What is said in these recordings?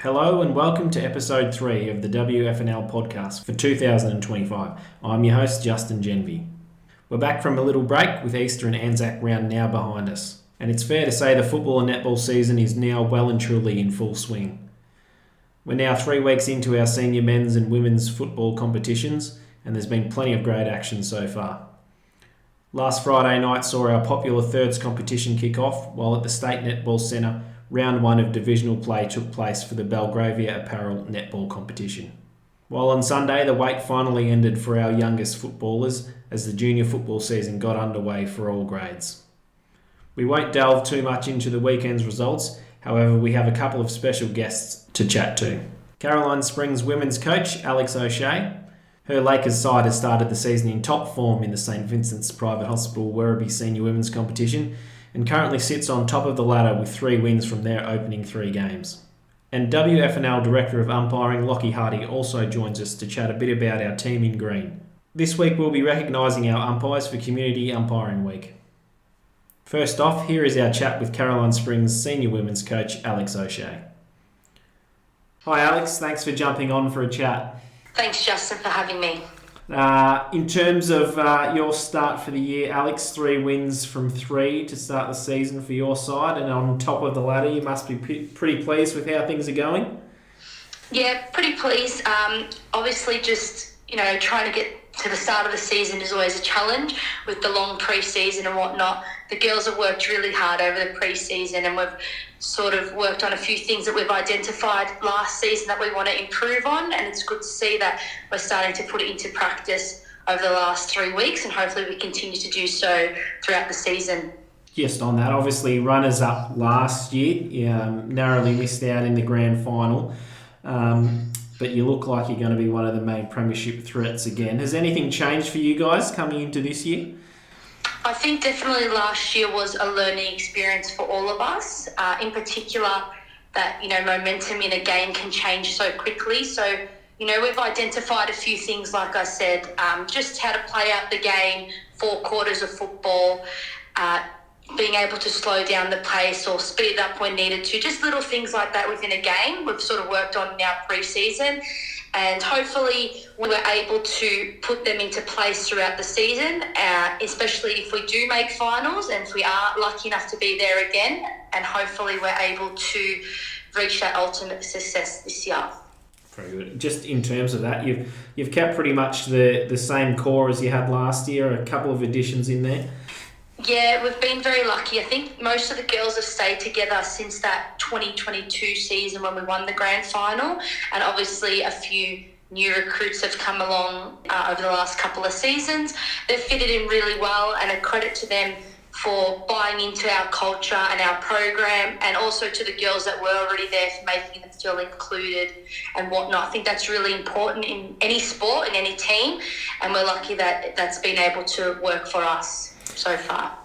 Hello and welcome to episode 3 of the WFNL podcast for 2025. I'm your host, Justin Jenvey. We're back from a little break with Easter and Anzac round now behind us. And it's fair to say the football and netball season is now well and truly in full swing. We're now 3 weeks into our senior men's and women's football competitions, and there's been plenty of great action so far. Last Friday night saw our popular thirds competition kick off, while at the State Netball Centre, Round 1 of divisional play took place for the Belgravia Apparel Netball competition. While on Sunday the wait finally ended for our youngest footballers as the junior football season got underway for all grades. We won't delve too much into the weekend's results, however we have a couple of special guests to chat to. Caroline Springs women's coach Alex O'Shea. Her Lakers side has started the season in top form in the St Vincent's Private Hospital Werribee Senior Women's Competition and currently sits on top of the ladder with 3 wins from their opening 3 games. And WFNL Director of Umpiring Lachy Harty also joins us to chat a bit about our team in green. This week we'll be recognising our umpires for Community Umpiring Week. First off, here is our chat with Caroline Springs Senior Women's Coach Alex O'Shea. Hi Alex, thanks for jumping on for a chat. Thanks Justin for having me. In terms of your start for the year, Alex, 3 wins from 3 to start the season for your side, and on top of the ladder, you must be pretty pleased with how things are going. Yeah, pretty pleased. Obviously, just trying to get to the start of the season is always a challenge with the long pre-season and whatnot. The girls have worked really hard over the pre-season, and we've sort of worked on a few things that we've identified last season that we want to improve on, and it's good to see that we're starting to put it into practice over the last 3 weeks, and hopefully we continue to do so throughout the season. Just on that, obviously runners-up last year, narrowly missed out in the grand final, but you look like you're going to be one of the main premiership threats again. Has anything changed for you guys coming into this year? I think definitely last year was a learning experience for all of us, in particular that, momentum in a game can change so quickly. So, we've identified a few things, like I said, just how to play out the game, 4 quarters of football, being able to slow down the pace or speed it up when needed to, just little things like that within a game we've sort of worked on in our pre-season. And hopefully we were able to put them into place throughout the season, especially if we do make finals and if we are lucky enough to be there again. And hopefully we're able to reach that ultimate success this year. Very good. Just in terms of that, you've kept pretty much the same core as you had last year, a couple of additions in there. Yeah, we've been very lucky. I think most of the girls have stayed together since that 2022 season when we won the grand final, and obviously a few new recruits have come along over the last couple of seasons. They've fitted in really well, and a credit to them for buying into our culture and our program, and also to the girls that were already there for making them feel included and whatnot. I think that's really important in any sport, in any team, and we're lucky that that's been able to work for us so far.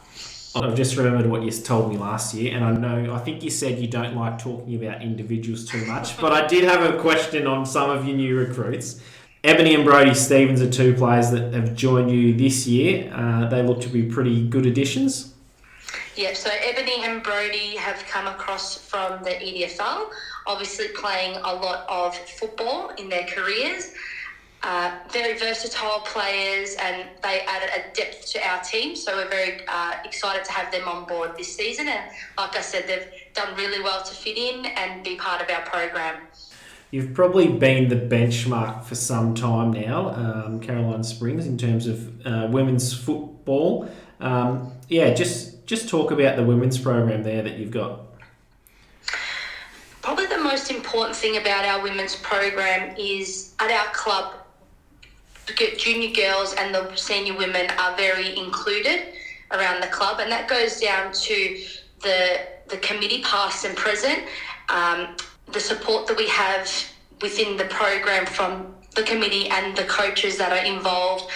I've just remembered what you told me last year, and I think you said you don't like talking about individuals too much, but I did have a question on some of your new recruits. Ebony and Brody Stevens are 2 players that have joined you this year. They look to be pretty good additions. Yeah, so Ebony and Brody have come across from the EDFL, obviously playing a lot of football in their careers. Very versatile players, and they added a depth to our team, so we're very excited to have them on board this season. And like I said, they've done really well to fit in and be part of our program. You've probably been the benchmark for some time now, Caroline Springs, in terms of women's football. Just talk about the women's program there that you've got. Probably the most important thing about our women's program is at our club, the junior girls and the senior women are very included around the club, and that goes down to the committee past and present, the support that we have within the program from the committee and the coaches that are involved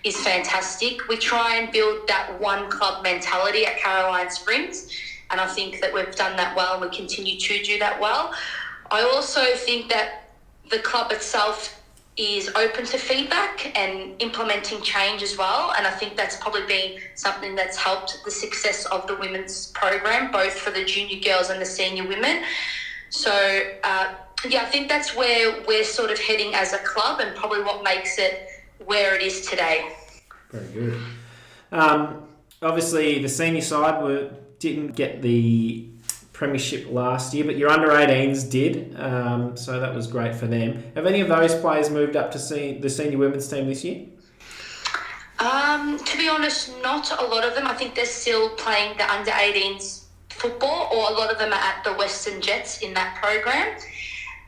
is fantastic. We try and build that one club mentality at Caroline Springs, and I think that we've done that well and we continue to do that well. I also think that the club itself is open to feedback and implementing change as well, and I think that's probably been something that's helped the success of the women's program, both for the junior girls and the senior women. So Yeah, I think that's where we're sort of heading as a club, and probably what makes it where it is today. Very good. Obviously, the senior side didn't get the premiership last year, but your under-18s did, so that was great for them. Have any of those players moved up to see the senior women's team this year? To be honest, not a lot of them. I think they're still playing the under-18s football, or a lot of them are at the Western Jets in that program.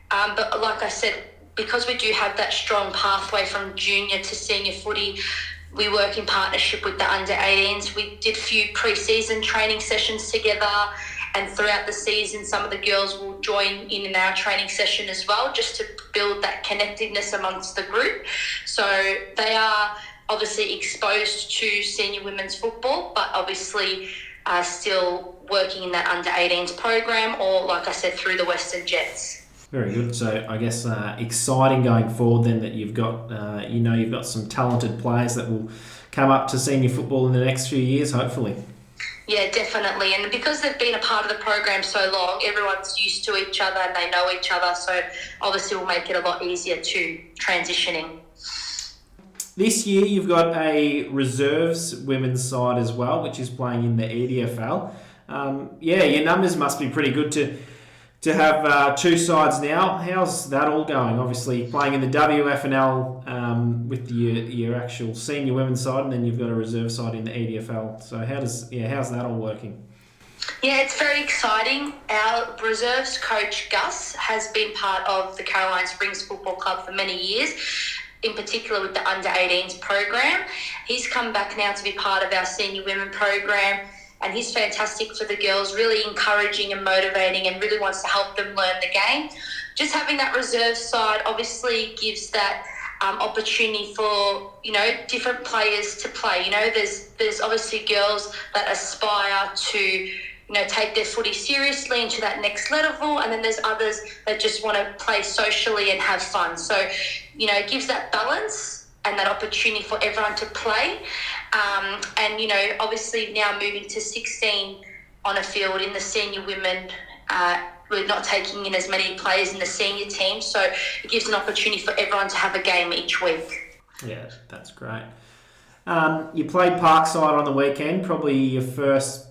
But like I said, because we do have that strong pathway from junior to senior footy, we work in partnership with the under-18s. We did a few pre-season training sessions together, and throughout the season, some of the girls will join in our training session as well, just to build that connectedness amongst the group. So they are obviously exposed to senior women's football, but obviously still working in that under-18s program, or like I said, through the Western Jets. Very good. So I guess exciting going forward then that you've got, you've got some talented players that will come up to senior football in the next few years, hopefully. Yeah, definitely. And because they've been a part of the program so long, everyone's used to each other and they know each other. So obviously will make it a lot easier to transitioning. This year you've got a reserves women's side as well, which is playing in the EDFL. Your numbers must be pretty good to have two sides now. How's that all going? Obviously playing in the WFNL with your actual senior women's side, and then you've got a reserve side in the EDFL. So how's that all working? Yeah, it's very exciting. Our reserves coach Gus has been part of the Caroline Springs Football Club for many years, in particular with the under-18s program. He's come back now to be part of our senior women program, and he's fantastic for the girls, really encouraging and motivating, and really wants to help them learn the game. Just having that reserve side obviously gives that opportunity for, different players to play. There's obviously girls that aspire to, take their footy seriously into that next level, and then there's others that just want to play socially and have fun. So, it gives that balance and that opportunity for everyone to play. Obviously now moving to 16 on a field in the senior women, we're not taking in as many players in the senior team, so it gives an opportunity for everyone to have a game each week. Yeah, that's great. You played Parkside on the weekend, probably your first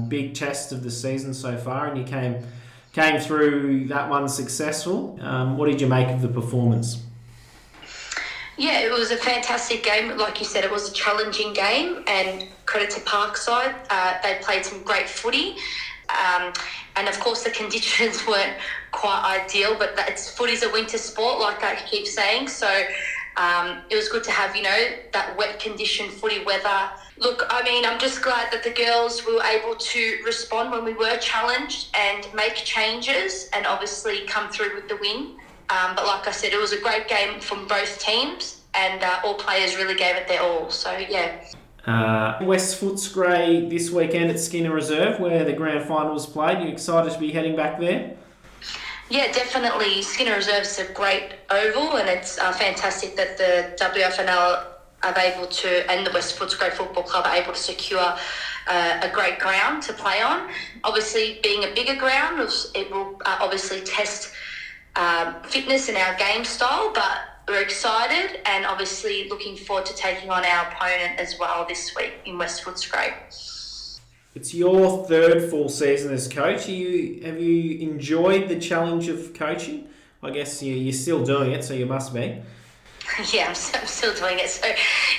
big test of the season so far, and you came through that one successful. What did you make of the performance? Yeah, it was a fantastic game. Like you said, it was a challenging game, and credit to Parkside. They played some great footy. And of course the conditions weren't quite ideal, but footy's a winter sport, like I keep saying. So it was good to have, that wet condition footy weather. Look, I'm just glad that the girls were able to respond when we were challenged and make changes, and obviously come through with the win. But like I said, it was a great game from both teams, and all players really gave it their all. So, yeah. West Footscray this weekend at Skinner Reserve, where the grand final was played. You excited to be heading back there? Yeah, definitely. Skinner Reserve is a great oval, and it's fantastic that the WFNL are able to, and the West Footscray Football Club are able to secure a great ground to play on. Obviously, being a bigger ground, it will obviously test fitness in our game style, but we're excited and obviously looking forward to taking on our opponent as well this week in West Footscray. It's your third full season as coach. Have you enjoyed the challenge of coaching? I guess you're still doing it, so you must be. Yeah, I'm still doing it. So,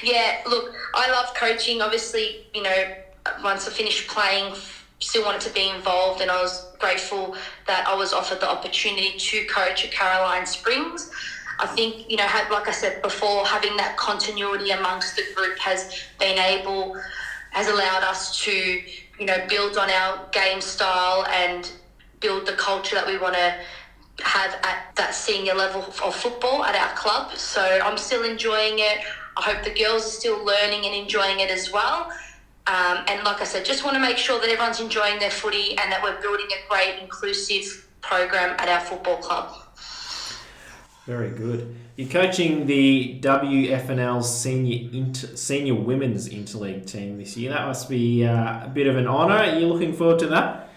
yeah, look, I love coaching. Obviously, once I finished playing, still wanted to be involved, and I was grateful that I was offered the opportunity to coach at Caroline Springs. I think, like I said before, having that continuity amongst the group has allowed us to, build on our game style and build the culture that we want to have at that senior level of football at our club. So I'm still enjoying it. I hope the girls are still learning and enjoying it as well. And like I said, just want to make sure that everyone's enjoying their footy and that we're building a great inclusive program at our football club. Very good. You're coaching the WFNL senior women's interleague team this year. That must be a bit of an honour. Are you looking forward to that?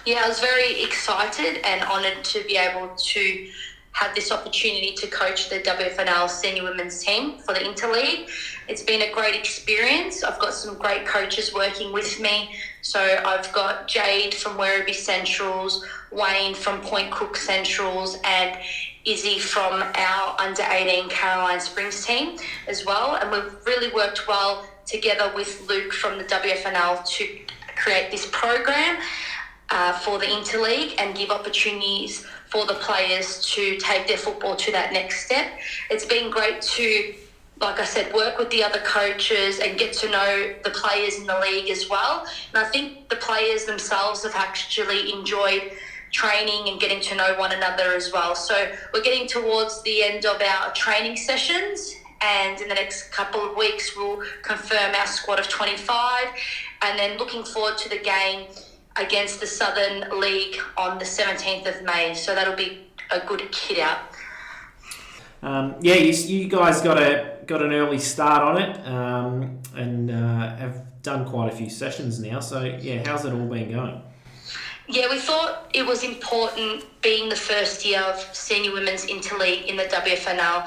Yeah, I was very excited and honoured to be able to have this opportunity to coach the WFNL senior women's team for the Interleague. It's been a great experience. I've got some great coaches working with me. So I've got Jade from Werribee Centrals, Wayne from Point Cook Centrals, and Izzy from our under-18 Caroline Springs team as well. And we've really worked well together with Luke from the WFNL to create this program for the Interleague and give opportunities for the players to take their football to that next step. It's been great to, like I said, work with the other coaches and get to know the players in the league as well. And I think the players themselves have actually enjoyed training and getting to know one another as well. So we're getting towards the end of our training sessions, and in the next couple of weeks we'll confirm our squad of 25, and then looking forward to the game against the Southern League on the 17th of May. So that'll be a good kid out. You guys got an early start on it, and have done quite a few sessions now. So yeah, how's it all been going? Yeah, we thought it was important, being the first year of Senior Women's Interleague in the WFNL,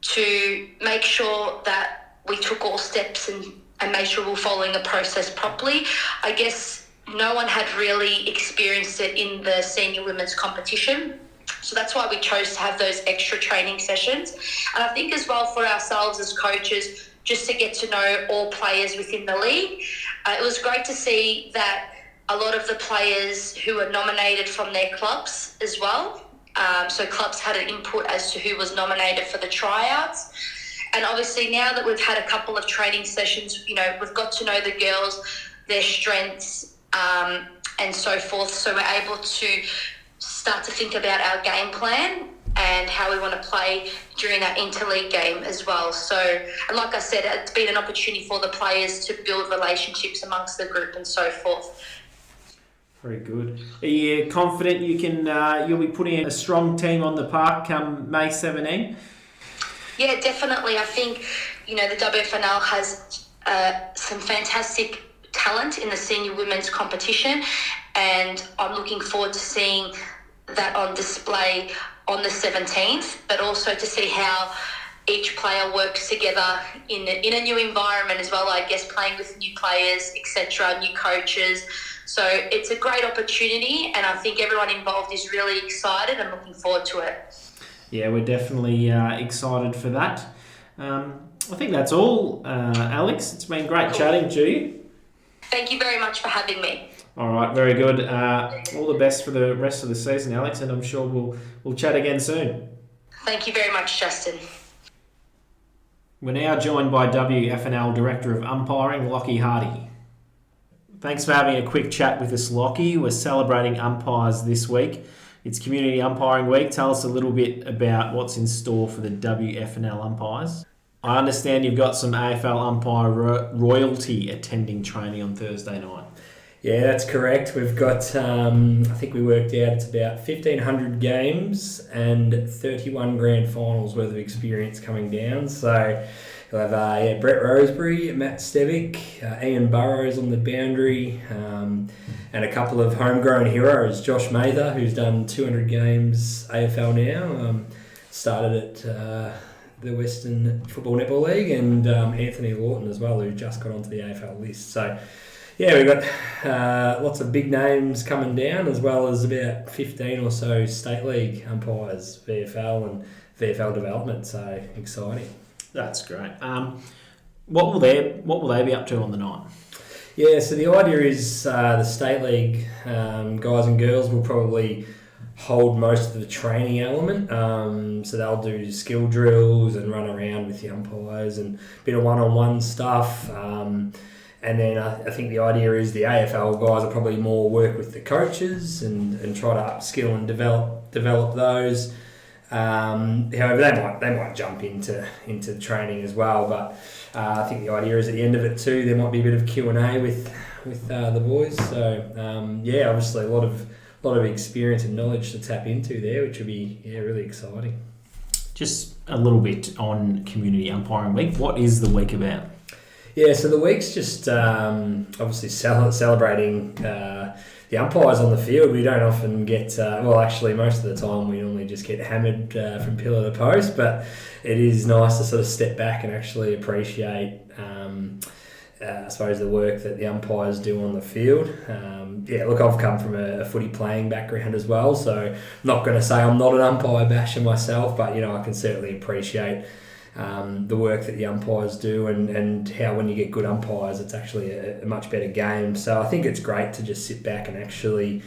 to make sure that we took all steps and made sure we were following the process properly. I guess no one had really experienced it in the senior women's competition. So that's why we chose to have those extra training sessions. And I think as well for ourselves as coaches, just to get to know all players within the league. It was great to see that a lot of the players who were nominated from their clubs as well. So clubs had an input as to who was nominated for the tryouts. And obviously now that we've had a couple of training sessions, we've got to know the girls, their strengths, and so forth. So we're able to start to think about our game plan and how we want to play during that interleague game as well. So, and like I said, it's been an opportunity for the players to build relationships amongst the group and so forth. Very good. Are you confident you'll be putting a strong team on the park come May 17? Yeah, definitely. I think, the WFNL has some fantastic talent in the senior women's competition, and I'm looking forward to seeing that on display on the 17th, but also to see how each player works together in a new environment as well, I guess, playing with new players, etc., new coaches. So it's a great opportunity, and I think everyone involved is really excited and looking forward to it. Yeah, we're definitely excited for that. I think that's all, Alex. It's been great chatting to you. Thank you very much for having me. All right, very good. All the best for the rest of the season, Alex, and I'm sure we'll chat again soon. Thank you very much, Justin. We're now joined by WFNL Director of Umpiring, Lachy Harty. Thanks for having a quick chat with us, Lachy. We're celebrating umpires this week. It's Community Umpiring Week. Tell us a little bit about what's in store for the WFNL umpires. I understand you've got some AFL umpire royalty attending training on Thursday night. Yeah, that's correct. We've got, I think we worked out it's about 1,500 games and 31 grand finals worth of experience coming down. So you'll have Brett Roseberry, Matt Stevick, Ian Burrows on the boundary, and a couple of homegrown heroes. Josh Mather, who's done 200 games AFL now, started at the Western Football Netball League, and Anthony Lawton as well, who just got onto the AFL list. So yeah, we've got lots of big names coming down, as well as about 15 or so state league umpires, VFL and VFL development. So exciting. That's great. What will they be up to on the night? Yeah, so the idea is the state league guys and girls will probably hold most of the training element. So they'll do skill drills and run around with the umpires and a bit of one-on-one stuff. And then I think the idea is the AFL guys will probably more work with the coaches and try to upskill and develop those. However, they might jump into training as well. But I think the idea is at the end of it too, there might be a bit of Q&A with the boys. So obviously a lot of experience and knowledge to tap into there, which will be really exciting. Just a little bit on Community Umpiring Week. What is the week about? Yeah, so the week's just obviously celebrating the umpires on the field, we don't often get, actually most of the time we normally just get hammered from pillar to post, but it is nice to sort of step back and actually appreciate, I suppose, the work that the umpires do on the field. I've come from a footy playing background as well, so I'm not going to say I'm not an umpire basher myself, but, I can certainly appreciate the work that the umpires do and how when you get good umpires it's actually a much better game. So I think it's great to just sit back and actually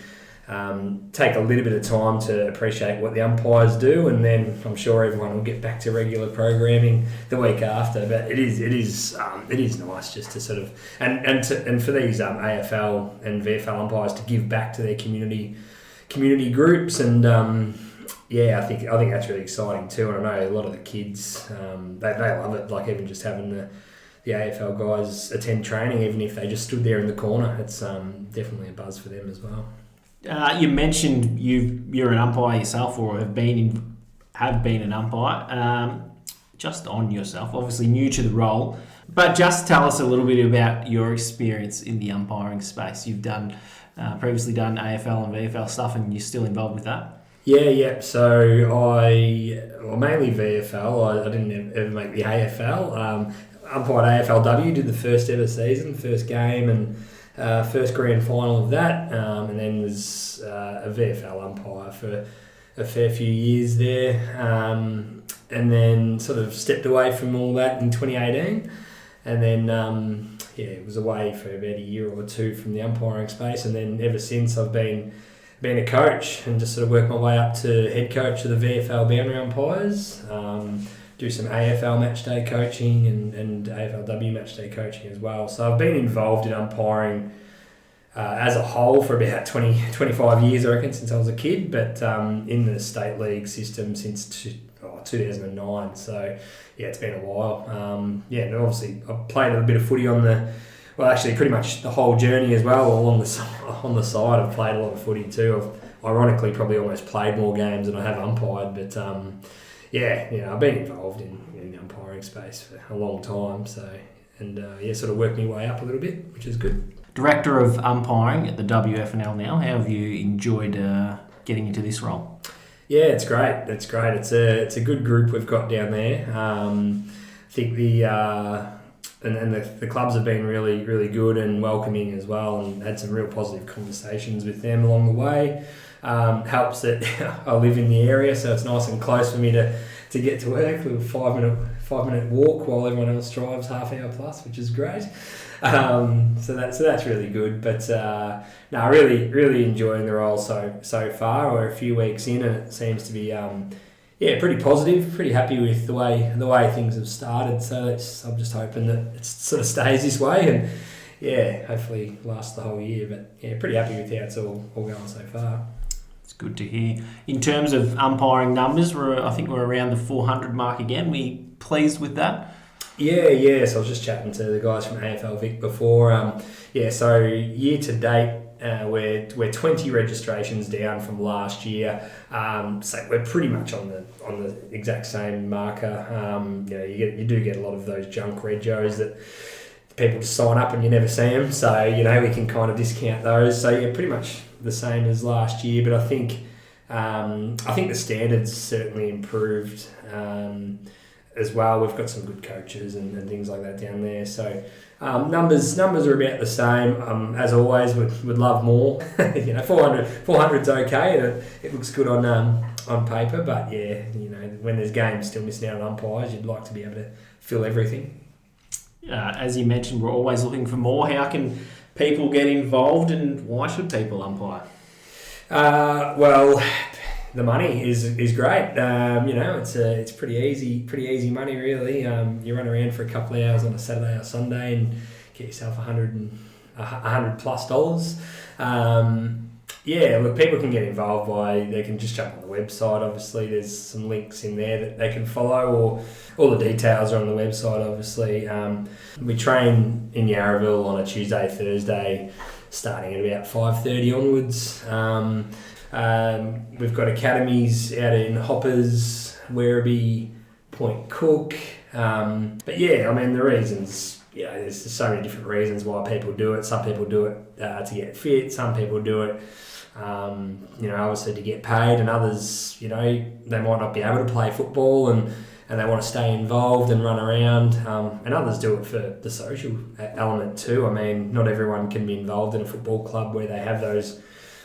take a little bit of time to appreciate what the umpires do, and then I'm sure everyone will get back to regular programming the week after. But it is nice just to sort of and for these AFL and VFL umpires to give back to their community groups, and I think that's really exciting too. And I know a lot of the kids they love it. Like even just having the AFL guys attend training, even if they just stood there in the corner, it's definitely a buzz for them as well. You mentioned you're an umpire yourself, or have been an umpire. Just on yourself, obviously new to the role, but just tell us a little bit about your experience in the umpiring space. You've previously done AFL and VFL stuff, and you're still involved with that. Yeah. So mainly VFL. I didn't ever make the AFL. Umpired AFLW, did the first ever season, first game, and first grand final of that, and then was a VFL umpire for a fair few years there, and then sort of stepped away from all that in 2018, and then was away for about a year or two from the umpiring space, and then ever since I've been a coach and just sort of worked my way up to head coach of the VFL boundary umpires. Do some AFL matchday coaching and AFLW matchday coaching as well. So I've been involved in umpiring as a whole for about 25 years, I reckon, since I was a kid, but in the state league system since 2009. So it's been a while. And obviously I've played a bit of footy actually pretty much the whole journey as well on the side. I've played a lot of footy too. I've ironically probably almost played more games than I have umpired, but I've been involved in the umpiring space for a long time, sort of worked my way up a little bit, which is good. Director of umpiring at the WFNL now. How have you enjoyed getting into this role? Yeah, it's great. It's a good group we've got down there. I think the clubs have been really, really good and welcoming as well, and had some real positive conversations with them along the way. Helps that I live in the area, so it's nice and close for me to get to work. A little 5-minute walk while everyone else drives half hour plus, which is great. So that's really good. But really, really enjoying the role so far. We're a few weeks in, and it seems to be pretty positive. Pretty happy with the way things have started. So I'm just hoping that it sort of stays this way, and hopefully lasts the whole year. But pretty happy with how it's all going so far. It's good to hear. In terms of umpiring numbers, I think we're around the 400 mark again. We pleased with that? Yeah. So I was just chatting to the guys from AFL Vic before. So year to date, we're 20 registrations down from last year. So we're pretty much on the exact same marker. You do get a lot of those junk regos that people just sign up and you never see them. So we can kind of discount those. So pretty much the same as last year. But I think the standards certainly improved as well. We've got some good coaches and things like that down there. So numbers are about the same. As always, would love more. 400's okay, and it looks good on paper. But when there's games still missing out on umpires, you'd like to be able to fill everything. As you mentioned, we're always looking for more. How can people get involved, and why should people umpire? The money is great. It's pretty easy money really. You run around for a couple of hours on a Saturday or Sunday and get yourself $100 plus. People can get involved they can just jump on the website. Obviously, there's some links in there that they can follow, or all the details are on the website. Obviously, we train in Yarraville on a Tuesday, Thursday, starting at about 5:30 onwards. We've got academies out in Hoppers, Werribee, Point Cook. The reasons there's just so many different reasons why people do it. Some people do it to get fit. Some people do it, obviously to get paid, and others, they might not be able to play football and they want to stay involved and run around. And others do it for the social element too. I mean, not everyone can be involved in a football club where they have those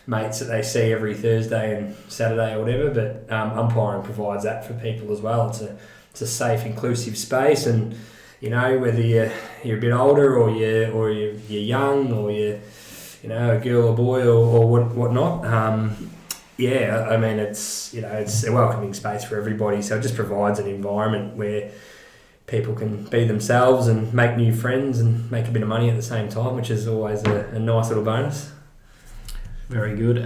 mates that they see every Thursday and Saturday or whatever, but umpiring provides that for people as well. It's a safe, inclusive space, and whether you're a bit older or you're young or you're a girl or boy or whatnot. I mean, it's a welcoming space for everybody. So it just provides an environment where people can be themselves and make new friends and make a bit of money at the same time, which is always a nice little bonus. Very good.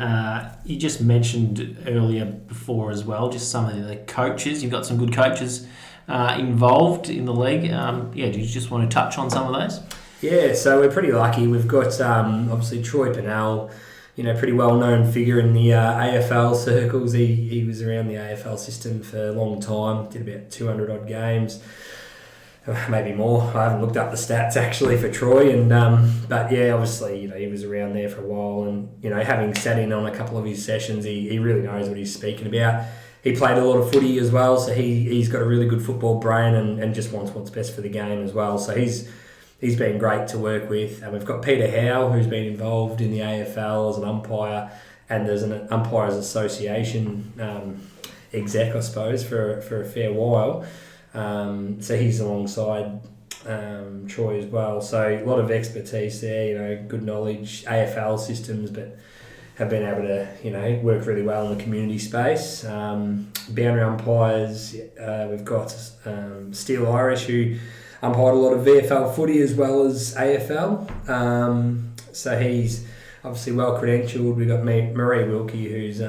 You just mentioned earlier before as well, just some of the coaches. You've got some good coaches involved in the league. Do you just want to touch on some of those? Yeah, so we're pretty lucky. We've got obviously Troy Pennell, pretty well-known figure in the AFL circles. He was around the AFL system for a long time, did about 200 odd games, maybe more. I haven't looked up the stats actually for Troy, and but yeah, obviously he was around there for a while, and having sat in on a couple of his sessions, he really knows what he's speaking about. He played a lot of footy as well, so he's got a really good football brain and just wants what's best for the game as well. So he's been great to work with. And we've got Peter Howe, who's been involved in the AFL as an umpire, and there's an Umpires Association exec, I suppose, for a fair while. So he's alongside Troy as well. So a lot of expertise there, good knowledge, AFL systems, but have been able to, work really well in the community space. Boundary umpires, we've got Steel Irish, who umpired a lot of VFL footy as well as AFL. So he's obviously well credentialed. We've got Marie Wilkie, who's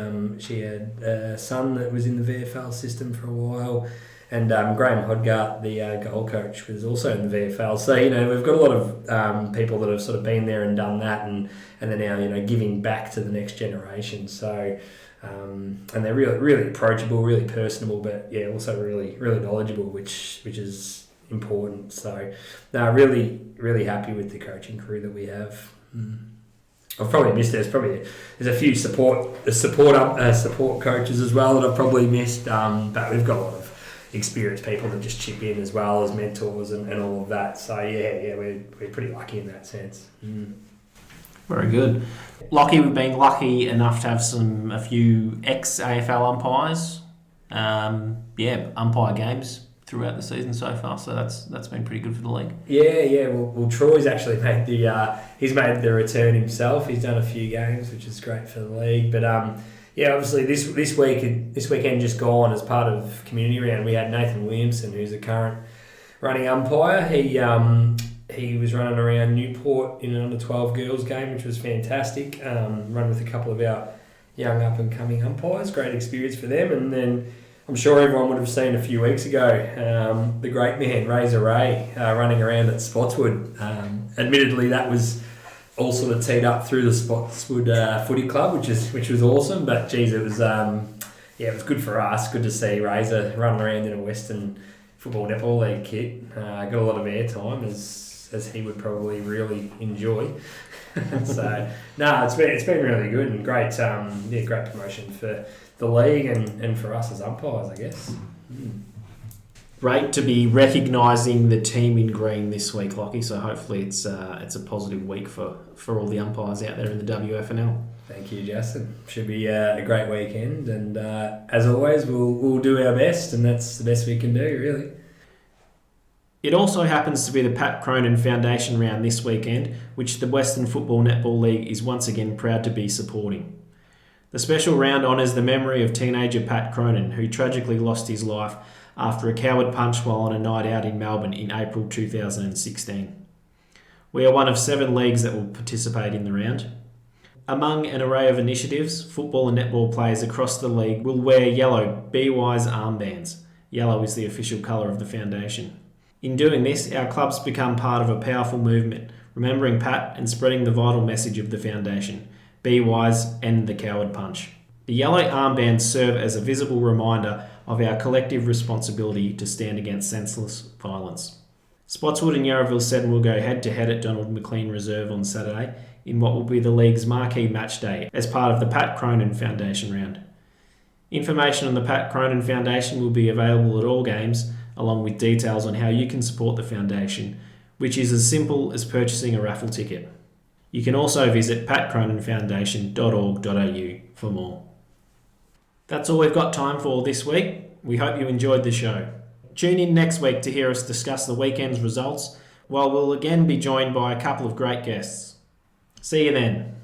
she had a son that was in the VFL system for a while. And Graham Hodgart, the goal coach, was also in the VFL. So, we've got a lot of people that have sort of been there and done that, and they're now, giving back to the next generation. So, and they're really approachable, really personable, but yeah, also really, really knowledgeable, which is important. So, no, really happy with the coaching crew that we have. I've probably missed. There's a few support coaches as well that I've probably missed. But we've got a lot of experienced people that just chip in as well as mentors and all of that. So we're pretty lucky in that sense. Very good. Lachy, we've been lucky enough to have a few ex-AFL umpires. Umpire games throughout the season so far. So that's been pretty good for the league. Yeah. Well, Troy's actually made he's made the return himself. He's done a few games, which is great for the league. But obviously this weekend just gone as part of community round, we had Nathan Williamson, who's the current running umpire. He was running around Newport in an under 12 girls game, which was fantastic. Run with a couple of our young up and coming umpires, great experience for them. And then I'm sure everyone would have seen a few weeks ago the great man Razor Ray running around at Spotswood. Admittedly, that was all sort of teed up through the Spotswood Footy Club, which was awesome. But geez, it was it was good for us. Good to see Razor running around in a Western Football Netball League kit. Got a lot of airtime as he would probably really enjoy. So it's been really good and great. Great promotion for the league and for us as umpires, I guess. Great to be recognising the team in green this week, Lachy. So hopefully it's a positive week for all the umpires out there in the WFNL. Thank you, Justin. Should be a great weekend, and as always, we'll do our best, and that's the best we can do, really. It also happens to be the Pat Cronin Foundation round this weekend, which the Western Football Netball League is once again proud to be supporting. The special round honours the memory of teenager Pat Cronin, who tragically lost his life after a coward punch while on a night out in Melbourne in April 2016. We are one of 7 leagues that will participate in the round. Among an array of initiatives, football and netball players across the league will wear yellow BY's armbands. Yellow is the official colour of the foundation. In doing this, our clubs become part of a powerful movement, remembering Pat and spreading the vital message of the foundation. Be wise, end the coward punch. The yellow armbands serve as a visible reminder of our collective responsibility to stand against senseless violence. Spotswood and Yarraville 7 will go head-to-head at Donald McLean Reserve on Saturday in what will be the league's marquee match day as part of the Pat Cronin Foundation round. Information on the Pat Cronin Foundation will be available at all games, along with details on how you can support the foundation, which is as simple as purchasing a raffle ticket. You can also visit patcroninfoundation.org.au for more. That's all we've got time for this week. We hope you enjoyed the show. Tune in next week to hear us discuss the weekend's results, while we'll again be joined by a couple of great guests. See you then.